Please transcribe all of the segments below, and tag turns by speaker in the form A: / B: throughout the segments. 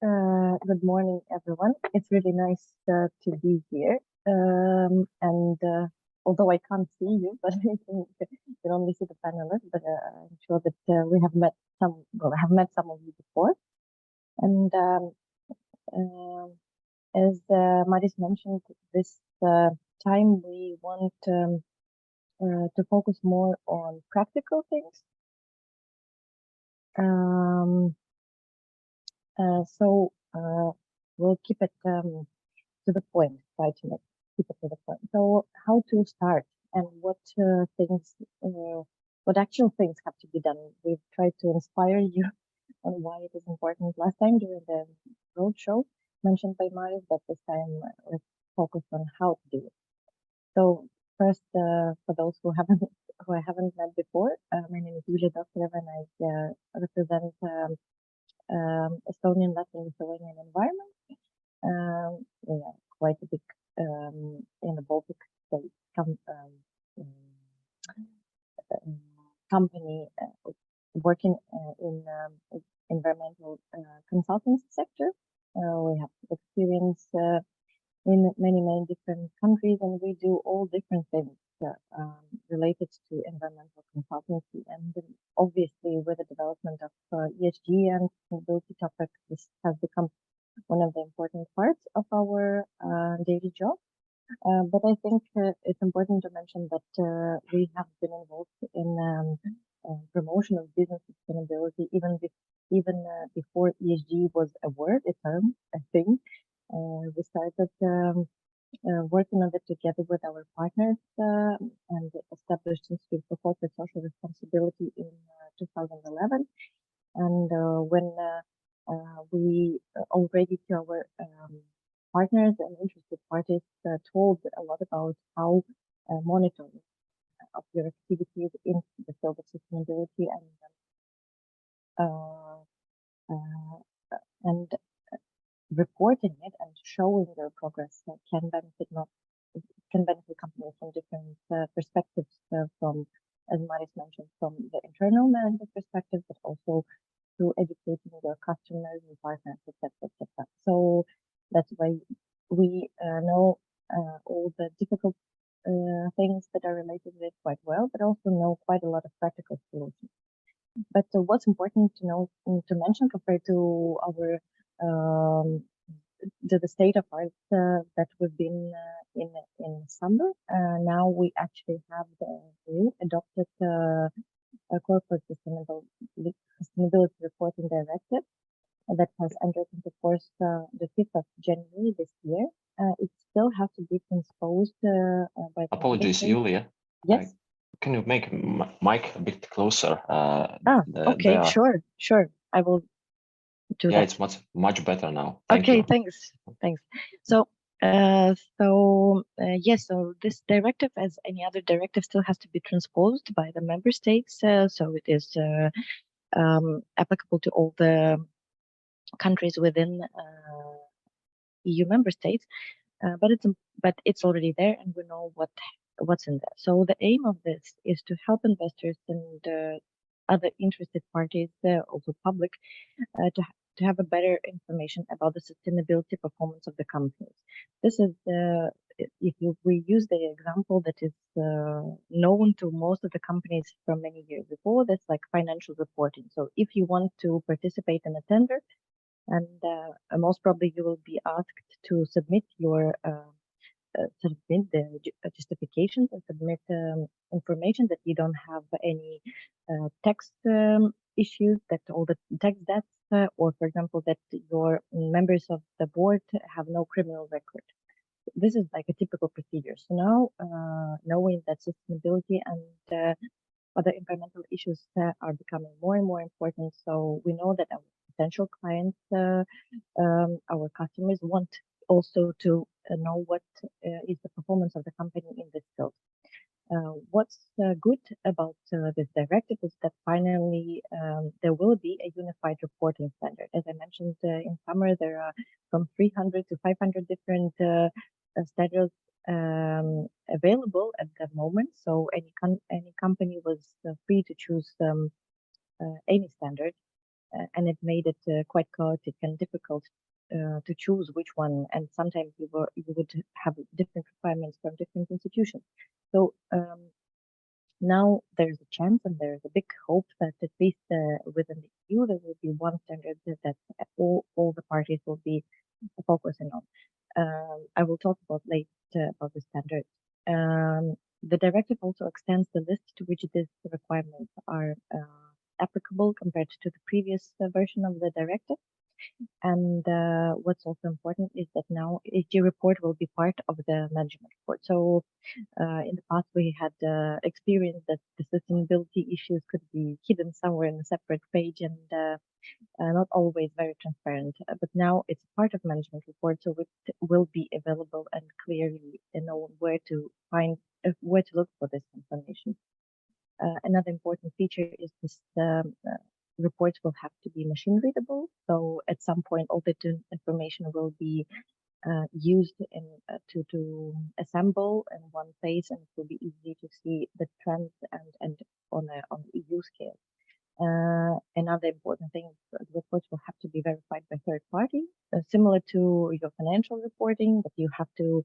A: Good morning, everyone. It's really nice to be here. And although I can't see you, but you can only see the panelists, but I'm sure that we have met I have met some of you before. And as Maris mentioned, this time we want to focus more on practical things. So we'll keep it to the point, try to keep it to the point. So how to start and what what actual things have to be done. We've tried to inspire you on why it is important. Last time during the roadshow mentioned by Maris, but this time let's focus on how to do it. So first, for those who I haven't met before, my name is Jūlija Doktorova and I represent Estonian, Latvian, Lithuanian environment. We are quite a big in the Baltics state company working in environmental consultancy sector. We have experience in many different countries, and we do all different things related to environmental consultancy. And obviously, with the development of ESG and sustainability topic, this has become one of the important parts of our daily job. But I think it's important to mention that we have been involved in promotion of business sustainability even before ESG was a word, a term, a thing. We started working on it together with our partners and established Institute for Corporate Social Responsibility in 2011. And when we already to our partners and interested parties told a lot about how monitoring of your activities in the field of sustainability and reporting it and showing their progress can benefit companies from different perspectives, from, as Maris mentioned, from the internal management perspective, but also through educating their customers and partners, etc., etc. So that's why we know all the difficult things that are related to it quite well, but also know quite a lot of practical solutions. But what's important to know, to mention compared to our to the state of art that we've been in summer, now we actually have the new adopted corporate sustainability reporting directive that has entered into force the 5th of January this year. It still has to be transposed by the
B: Apologies, Julia.
A: Yes.
B: Can you make mic a bit closer?
A: Okay, sure. I will do that.
B: It's much better now.
A: Thank you. Thanks. So yes, so this directive, as any other directive, still has to be transposed by the member states. So it is applicable to all the countries within EU member states, but it's already there, and we know what's in there. So the aim of this is to help investors and other interested parties, also public, to have a better information about the sustainability performance of the companies. This is if we use the example that is known to most of the companies from many years before, that's like financial reporting. So if you want to participate in a tender, and most probably you will be asked to submit your submit the justifications and submit information that you don't have any tax issues, that all the tax debts, or for example, that your members of the board have no criminal record. This is like a typical procedure. So now, knowing that sustainability and other environmental issues are becoming more and more important, so we know that our potential clients, our customers, want also to know what is the performance of the company in this field. What's good about this directive is that finally there will be a unified reporting standard. As I mentioned, in summer there are from 300 to 500 different standards available at the moment. So any company was free to choose any standard. and it made it quite chaotic and difficult to choose which one. And sometimes you would have different requirements from different institutions. So now there's a chance and there's a big hope that at least within the EU there will be one standard that all the parties will be focusing on. I will talk about later about the standards. The directive also extends the list to which these requirements are applicable compared to the previous version of the directive. And what's also important is that now ESG report will be part of the management report. So in the past, we had experienced that the sustainability issues could be hidden somewhere in a separate page and not always very transparent. But now it's part of management report, so it will be available and clearly know where to find, where to look for this information. Another important feature is this reports will have to be machine readable. So at some point, all the information will be used to assemble in one place, and it will be easy to see the trends and on EU scale. Another important thing, the reports will have to be verified by third party, similar to your financial reporting, but you have to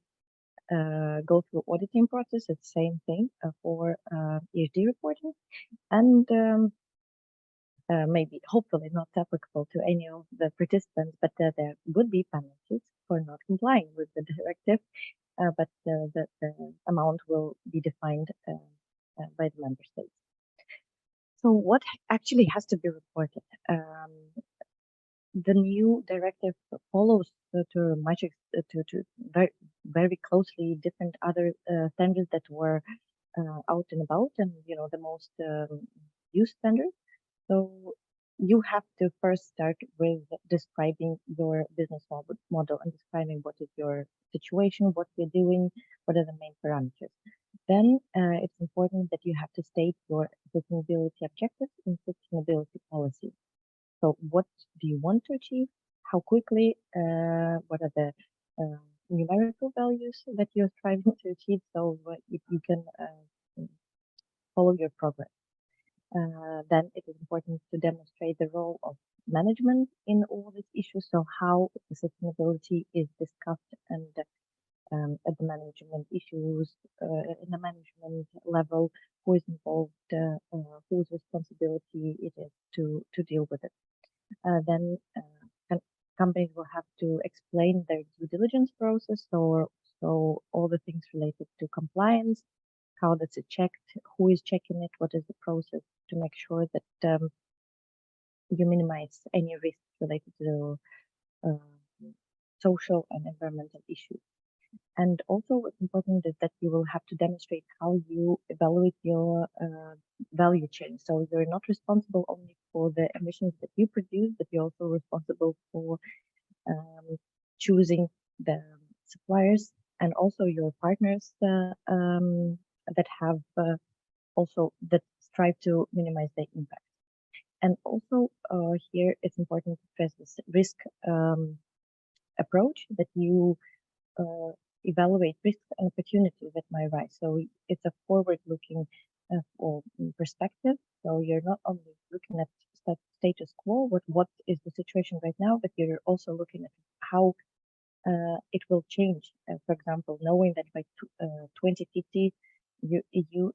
A: go through auditing process. It's the same thing for ESG reporting, and maybe hopefully not applicable to any of the participants, but there would be penalties for not complying with the directive, but the amount will be defined by the member states. So what actually has to be reported? The new directive follows to very closely different other standards that were out and about, and the most used standards. So you have to first start with describing your business model and describing what is your situation, what you're doing, what are the main parameters. Then it's important that you have to state your sustainability objectives and sustainability policy. So what do you want to achieve? How quickly? What are the numerical values that you're striving to achieve, so you can follow your progress. Then it is important to demonstrate the role of management in all these issues. So how the sustainability is discussed and at the management issues, in the management level, who is involved, whose responsibility it is to deal with it. Then companies will have to explain their due diligence process, so all the things related to compliance, how that's checked, who is checking it, what is the process to make sure that you minimize any risks related to social and environmental issues. And also what's important is that you will have to demonstrate how you evaluate your value chain. So you're not responsible only for the emissions that you produce, but you're also responsible for choosing the suppliers and also your partners that have also that strive to minimize their impact. And also here it's important to stress this risk approach, that you evaluate risks and opportunities that might arise. So it's a forward-looking perspective. So you're not only looking at status quo, what is the situation right now, but you're also looking at how it will change. For example, knowing that by 2050, EU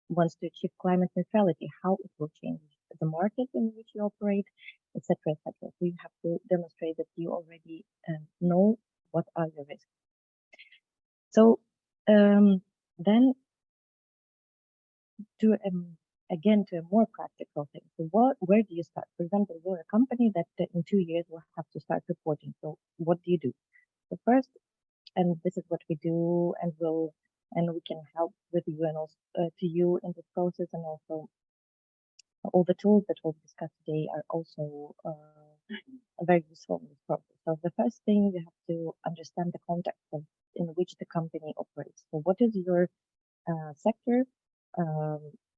A: wants to achieve climate neutrality, how it will change the market in which you operate, etc., etc. So you have to demonstrate that you already know what are your risks. So then to again to a more practical thing. So where do you start? For example, you're a company that in 2 years will have to start reporting. So what do you do? So first, and this is what we do, and we can help with you and also to you in this process, and also all the tools that we'll discuss today are also very useful in this process. So the first thing, you have to understand the context in which the company operates. So what is your sector?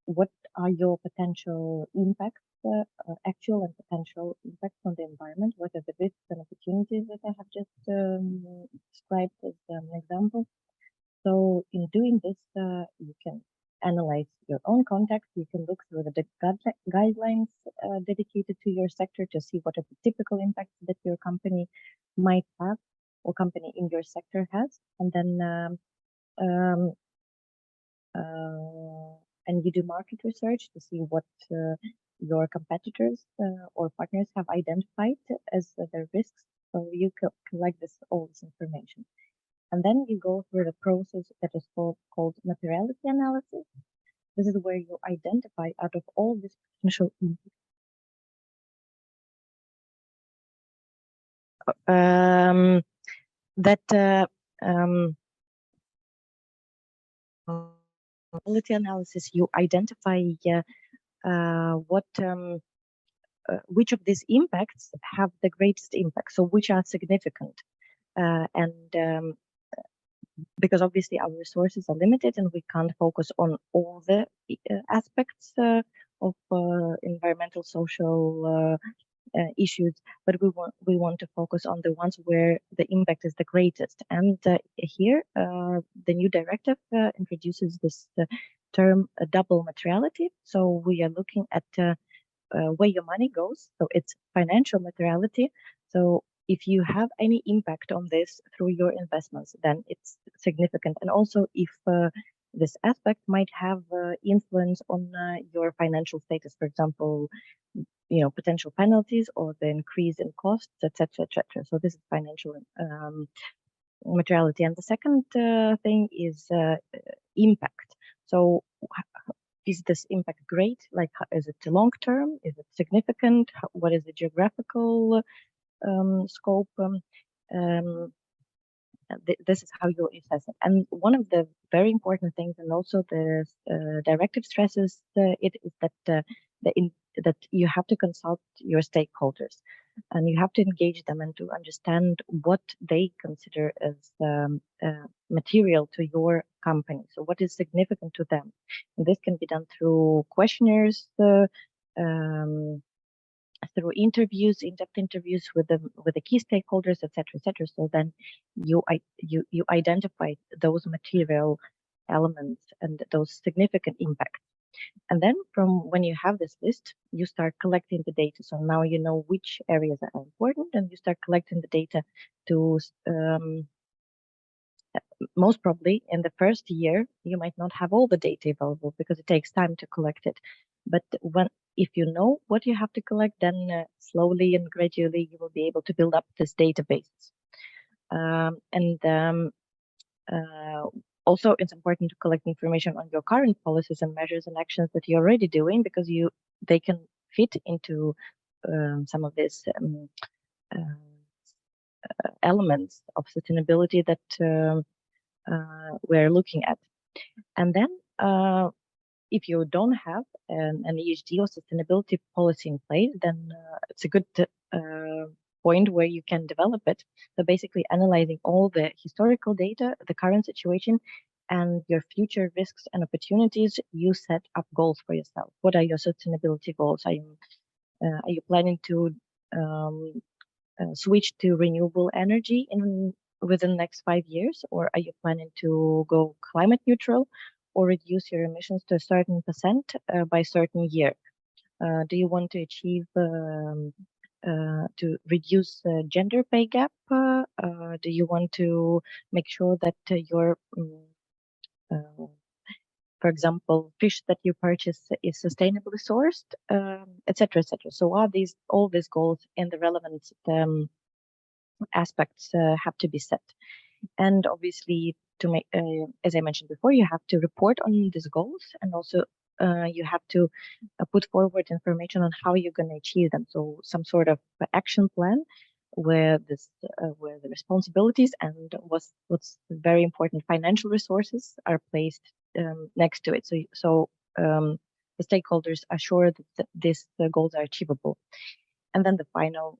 A: What are your potential impacts, actual and potential impacts on the environment? What are the risks and opportunities that I have just described as an example? So in doing this, you can analyze your own context. You can look through the guidelines dedicated to your sector to see what are the typical impacts that your company might have or company in your sector has. And then and you do market research to see what your competitors or partners have identified as their risks. So you collect all this information. And then you go through the process that is called materiality analysis. This is where you identify out of all these potential impacts. Materiality analysis, you identify which of these impacts have the greatest impact, so which are significant. Because obviously our resources are limited and we can't focus on all the aspects of environmental, social issues, but we want to focus on the ones where the impact is the greatest. And here, the new directive introduces this term double materiality. So we are looking at where your money goes. So it's financial materiality. So if you have any impact on this through your investments, then it's significant. And also if this aspect might have influence on your financial status, for example, potential penalties or the increase in costs, etc., etc. So this is financial materiality. And the second thing is impact. So is this impact great? Like, is it long term? Is it significant? What is the geographical scope? This is how you assess it. And one of the very important things, and also the directive stresses it, is that that you have to consult your stakeholders and you have to engage them and to understand what they consider as material to your company. So what is significant to them? And this can be done through questionnaires, through interviews, in-depth interviews with the key stakeholders, etc., etc. So then you identify those material elements and those significant impacts. And then from when you have this list, you start collecting the data. So now you know which areas are important, and you start collecting the data to most probably in the first year, you might not have all the data available because it takes time to collect it. But if you know what you have to collect, then slowly and gradually you will be able to build up this database. Also, it's important to collect information on your current policies and measures and actions that you're already doing, because they can fit into some of these elements of sustainability that we're looking at. And then if you don't have an ESG or sustainability policy in place, then it's a good point where you can develop it. So basically analyzing all the historical data, the current situation, and your future risks and opportunities, you set up goals for yourself. What are your sustainability goals? Are you planning to switch to renewable energy within the next 5 years? Or are you planning to go climate neutral or reduce your emissions to a certain percent by a certain year? Do you want to achieve to reduce gender pay gap? Do you want to make sure that your, for example, fish that you purchase is sustainably sourced, etc., etc. So all these goals and the relevant aspects have to be set. And obviously, to make, as I mentioned before, you have to report on these goals, and also you have to put forward information on how you're going to achieve them. So some sort of action plan where where the responsibilities and what's very important, financial resources are placed next to it. So the stakeholders are sure that these goals are achievable. And then the final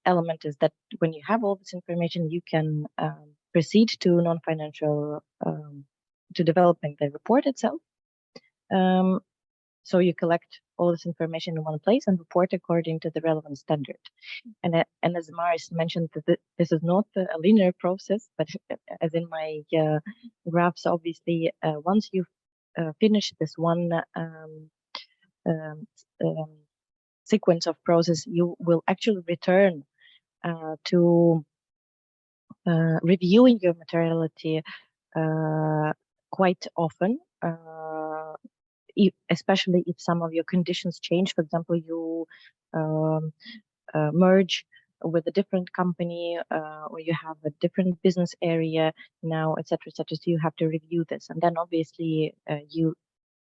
A: element is that when you have all this information, you can proceed to non-financial, to developing the report itself. So you collect all this information in one place and report according to the relevant standard. And as Maris mentioned, this is not a linear process, but as in my graphs, obviously, once you've finish this one sequence of process, you will actually return to reviewing your materiality quite often, especially if some of your conditions change. For example, you merge with a different company, or you have a different business area now, etc., etc. So you have to review this, and then obviously you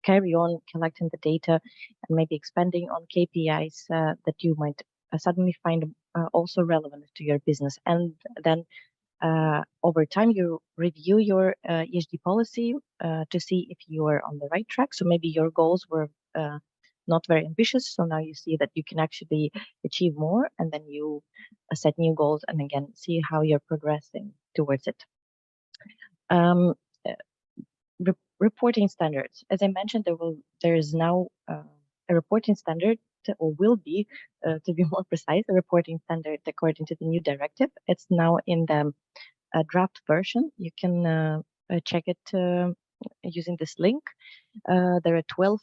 A: carry on collecting the data and maybe expanding on KPIs that you might suddenly find also relevant to your business. And then over time, you review your ESG policy to see if you are on the right track. So maybe your goals were not very ambitious. So now you see that you can actually achieve more, and then you set new goals and again see how you're progressing towards it. Reporting standards. As I mentioned, there is now a reporting standard, or will be, to be more precise, a reporting standard according to the new directive. It's now in the draft version. You can check it using this link. There are 12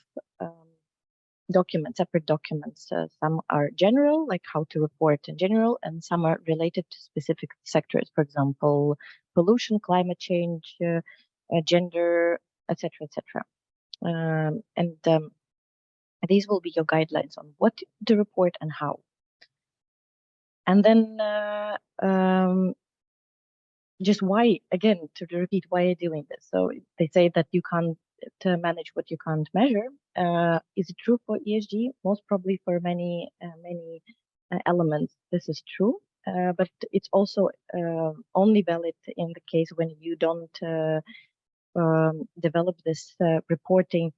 A: documents, separate documents. Some are general, like how to report in general, and some are related to specific sectors. For example, pollution, climate change, gender, etc., etc. These will be your guidelines on what to report and how. And then just why, again, to repeat, why are you doing this? So they say that you can't manage what you can't measure. Is it true for ESG? Most probably for many elements, this is true. But it's also only valid in the case when you don't develop this reporting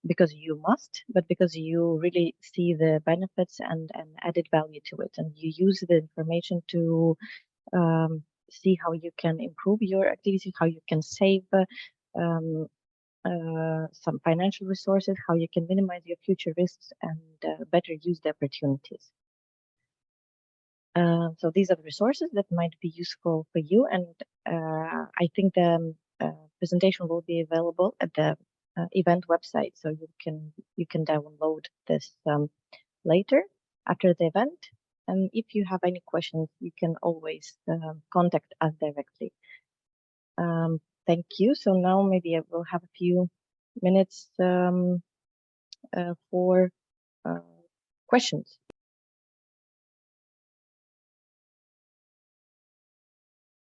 A: because you must, but because you really see the benefits and added value to it, and you use the information to see how you can improve your activity, how you can save some financial resources, how you can minimize your future risks and better use the opportunities. So these are the resources that might be useful for you, and I think the presentation will be available at the event website, so you can download this later after the event. And if you have any questions, you can always contact us directly. Thank you. So now maybe I will have a few minutes for questions.